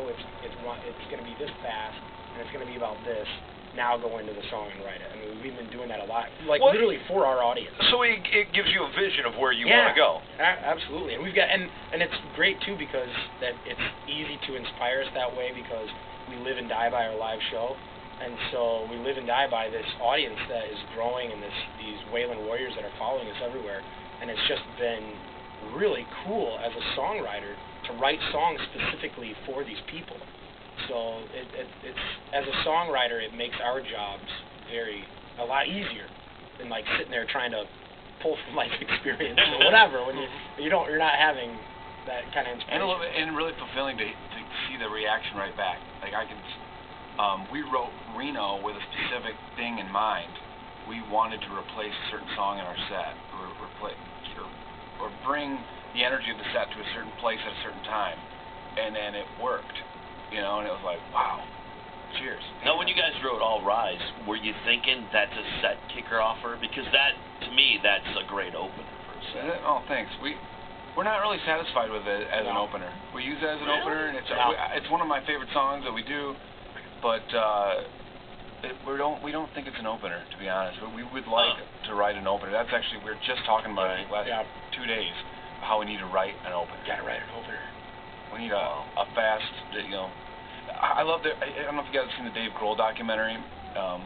it's going to be this fast, and it's going to be about this. Now go into the song and write it. I mean, we've been doing that a lot, literally for our audience. So it gives you a vision of where you want to go. Absolutely, and we've got and it's great too because that it's easy to inspire us that way because we live and die by our live show, and so we live and die by this audience that is growing and these Wayland Warriors that are following us everywhere, and it's just been really cool as a songwriter to write songs specifically for these people. So it's as a songwriter, it makes our jobs a lot easier than like sitting there trying to pull from life experience or whatever when you're not having that kind of inspiration. And really fulfilling to see the reaction right back. Like we wrote Reno with a specific thing in mind. We wanted to replace a certain song in our set, or bring the energy of the set to a certain place at a certain time, and then it worked. You know, and it was like, wow, cheers. Now, when you guys wrote All Rise, were you thinking that's a set kicker offer? Because that, to me, that's a great opener for a set. Oh, thanks. We're not really satisfied with it as an opener. We use it as an opener, and it's one of my favorite songs that we do, but we don't think it's an opener, to be honest. But we would like to write an opener. That's actually, we were just talking about it last 2 days, how we need to write an opener. Gotta write an opener. We need a fast, I love I don't know if you guys have seen the Dave Grohl documentary,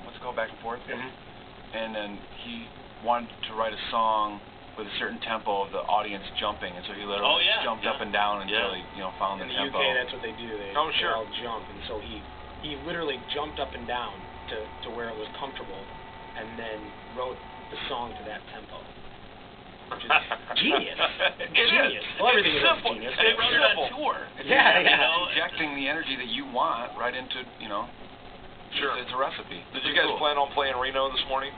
Let's Go Back and Forth. And then he wanted to write a song with a certain tempo of the audience jumping, and so he literally jumped up and down until he found the tempo. In the UK, that's what they do. They all jump, and so he literally jumped up and down to where it was comfortable, and then wrote the song to that tempo. Which is genius. Genius. Well, everything is genius. They wrote it on tour. Injecting the energy that you want right into, Sure. It's a recipe. Did you guys plan on playing Reno this morning?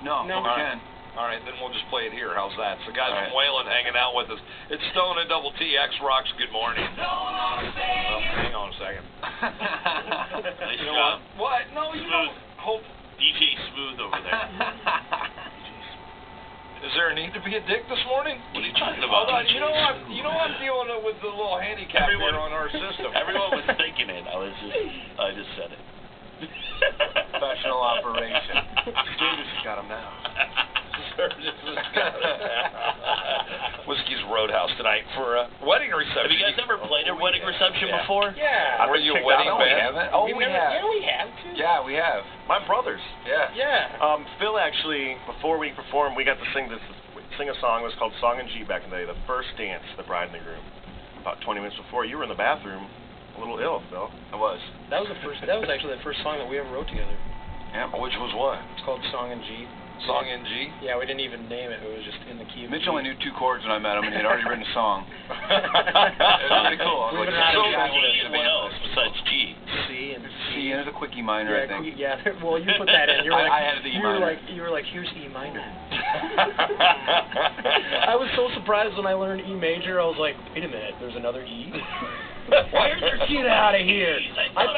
No. We can. All right, then we'll just play it here. How's that? So guys from Wayland hanging out with us. It's Stone and Double T, X Rocks. Good morning. Hang on a second. Nice job. What? No, you don't. DJ Smooth over there. Is there a need to be a dick this morning? What are you talking about? I'm dealing with the little handicap here on our system. Everyone was thinking it. I just said it. Professional operation. Sturgis has got him now. Whiskey's Roadhouse tonight for a wedding reception. Have you guys ever played a wedding reception before? Yeah. Were you a wedding band? We haven't. Oh, we have. Yeah, we have too. Yeah, we have. My brothers. Yeah. Phil actually, before we performed, we got to sing a song. It was called Song and G back in the day. The first dance, the bride and the groom. About 20 minutes before, you were in the bathroom, a little ill, Phil. I was. That was actually the first song that we ever wrote together. Yeah. Which was what? It's called Song and G. Song in G? Yeah, we didn't even name it. It was just in the key of Mitch G. only knew 2 chords when I met him, and he had already written a song. It was pretty cool. What else besides G? C and C and a quickie minor, I think. Well, you put that in. I had the E minor. You were like, here's E minor. I was so surprised when I learned E major. I was like, wait a minute, there's another E? Get out of here! I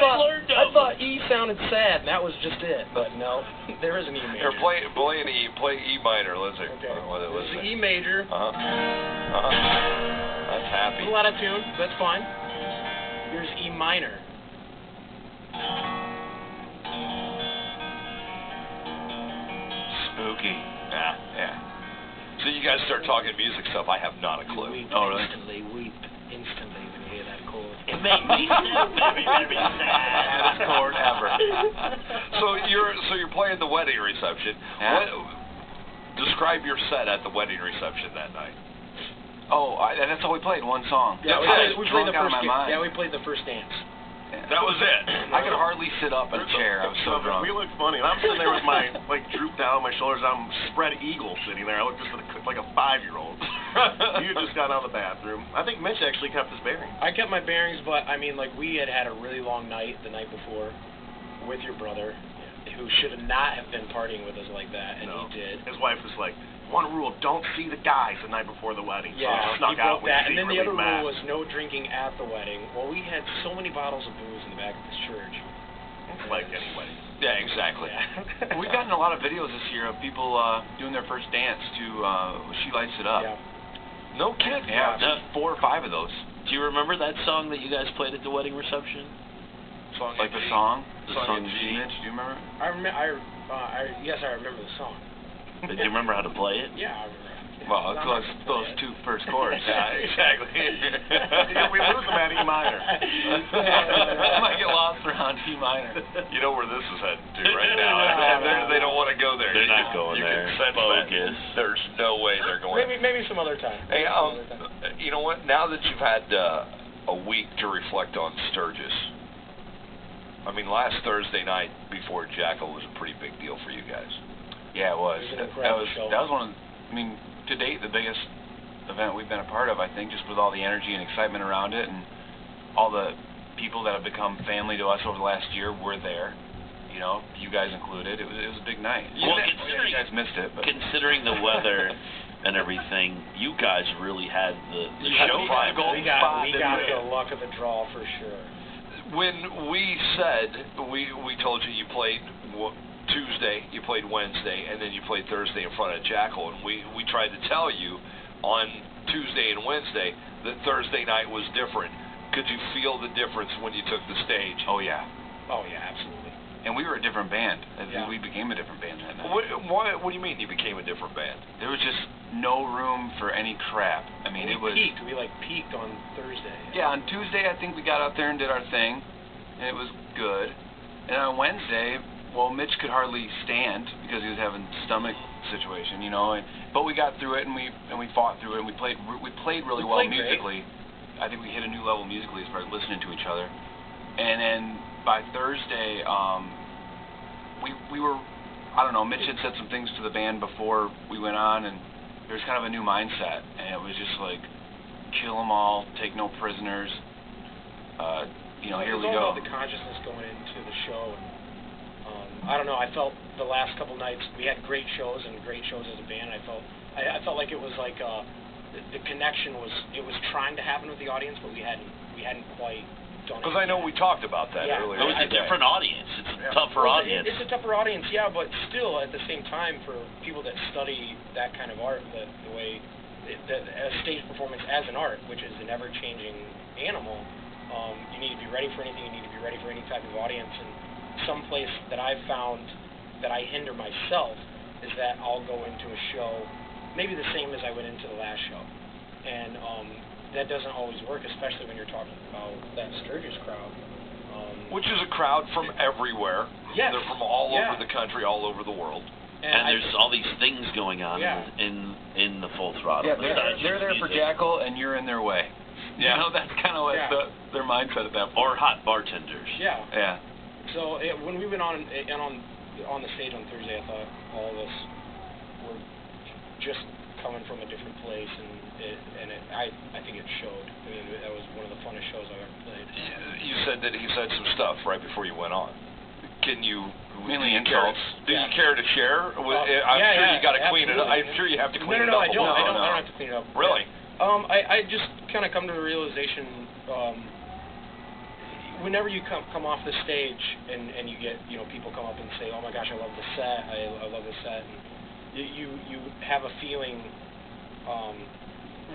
thought E sounded sad, and that was just it. But no, there is an E major. Play E minor, let's see. Okay. Let's see. E major. That's happy. A little out of tune. That's fine. Here's E minor. Spooky. Yeah. So you guys start talking music stuff. I have not a clue. Instantly weep instantly when you hear that chord. It made me so very, very sad. Saddest chord ever. So you're playing the wedding reception. Yeah. Describe your set at the wedding reception that night. That's all we played, one song. Yeah, we played the first mind. Yeah, we played the first dance. Yeah. That was it. I could hardly sit up in a chair. I was so drunk. We looked funny. And I'm sitting there with my drooped down, my shoulders down, spread eagle sitting there. I looked just like a 5-year-old. You had just got out of the bathroom. I think Mitch actually kept his bearings. I kept my bearings, but I mean, like, we had a really long night the night before with your brother, who should not have been partying with us like that, and he did. His wife was like, one rule, don't see the guys the night before the wedding. Yeah, so snuck he out broke that. And then the other mad. rule was no drinking at the wedding. Well, we had so many bottles of booze in the back of this church. Like any wedding. Yeah, exactly. Yeah. We've gotten a lot of videos this year of people doing their first dance to She Lights It Up. Yeah. No kidding. Yeah, 4 or 5 of those. Do you remember that song that you guys played at the wedding reception? Song Like in the G? song? The The song song in G. G? Mitch, do you remember? Yes, I remember the song. Do you remember how to play it? Yeah, I remember. Well, I'm those not gonna those play it. two first chords. Yeah, exactly. Yeah, we lose them at E minor. I might get lost around E minor. You know where this is heading to right now. They don't want to go there. They're You not can- going you there. Can sense Bogus. that. There's no way they're going. Maybe some other time. Hey, Maybe some other time. you know what? Now that you've had a week to reflect on Sturgis, I mean, last Thursday night before Jackal was a pretty big deal for you guys. Yeah, it was. It was an That incredible was show. that was one of, I mean, to date, the biggest event we've been a part of, I think, just with all the energy and excitement around it, and all the people that have become family to us over the last year were there. You know, you guys included. It was a big night. Well, You guys missed it, but considering the weather and everything, you guys really had the show we vibe. got We got didn't we? the luck of the draw for sure. When we said we told you played Tuesday, you played Wednesday, and then you played Thursday in front of Jackal, and we tried to tell you on Tuesday and Wednesday that Thursday night was different. Could you feel the difference when you took the stage? oh yeah, Absolutely. and we were a different band. Yeah. We became a different band that night. What do you mean you became a different band? There was just no room for any crap. I mean, We it was. peaked. We peaked on Thursday. Yeah, on Tuesday I think we got out there and did our thing, and it was good. And on Wednesday, well, Mitch could hardly stand because he was having stomach situation, you know. But we got through it, and we fought through it, and we played really well played great. musically. I think we hit a new level musically as far as listening to each other. And then by Thursday, we were, I don't know, Mitch had said some things to the band before we went on, and there was kind of a new mindset, and it was just like, kill them all, take no prisoners. You know, here we It was go. all about the consciousness going into the show, and I don't know. I felt the last couple nights we had great shows and great shows as a band. I felt like it was like the connection was trying to happen with the audience, but we hadn't quite done it. Because I know yet. we talked about that Yeah. earlier. It was a today. different audience. It's a tougher Well, audience. It's a tougher audience, yeah, but still at the same time for people that study that kind of art, the way a stage performance as an art, which is an ever-changing animal, you need to be ready for anything. You need to be ready for any type of audience. And some place that I've found that I hinder myself is that I'll go into a show maybe the same as I went into the last show, and that doesn't always work, especially when you're talking about that Sturgis crowd. Which is a crowd from everywhere. Yes. They're from all Yeah. over the country, all over the world. And there's all these things going on Yeah. in the Full Throttle. Yeah, nostalgia they're there for music. Jackal, and you're in their way. Yeah. You know, that's kind of what Yeah. their mindset at that point. Or hot bartenders. Yeah. Yeah. So when we went on the stage on Thursday, I thought all of us were just coming from a different place, and I think it showed. I mean, that was one of the funnest shows I've ever played. You said that he said some stuff right before you went on. Can you? Mainly do you care- insults. Do Yeah. you care to share? I'm yeah, sure yeah, you got to clean it up. absolutely. I'm sure you have to clean it No, up. I a don't. little. I don't have to clean it up. Really? I just kind of come to the realization whenever you come off the stage and you get people come up and say, oh my gosh, I love the set, I love the set, and you have a feeling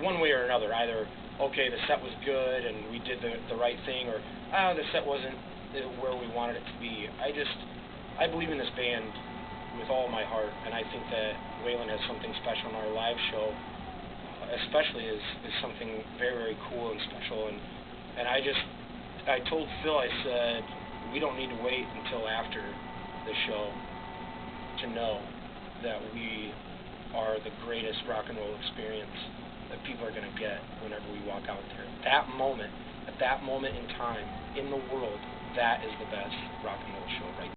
one way or another, either okay, the set was good and we did the right thing, or the set wasn't where we wanted it to be. I believe in this band with all my heart, and I think that Wayland has something special in our live show, especially is something very, very cool and special, and I told Phil, I said, we don't need to wait until after the show to know that we are the greatest rock and roll experience that people are going to get whenever we walk out there. At that moment in time, in the world, that is the best rock and roll show right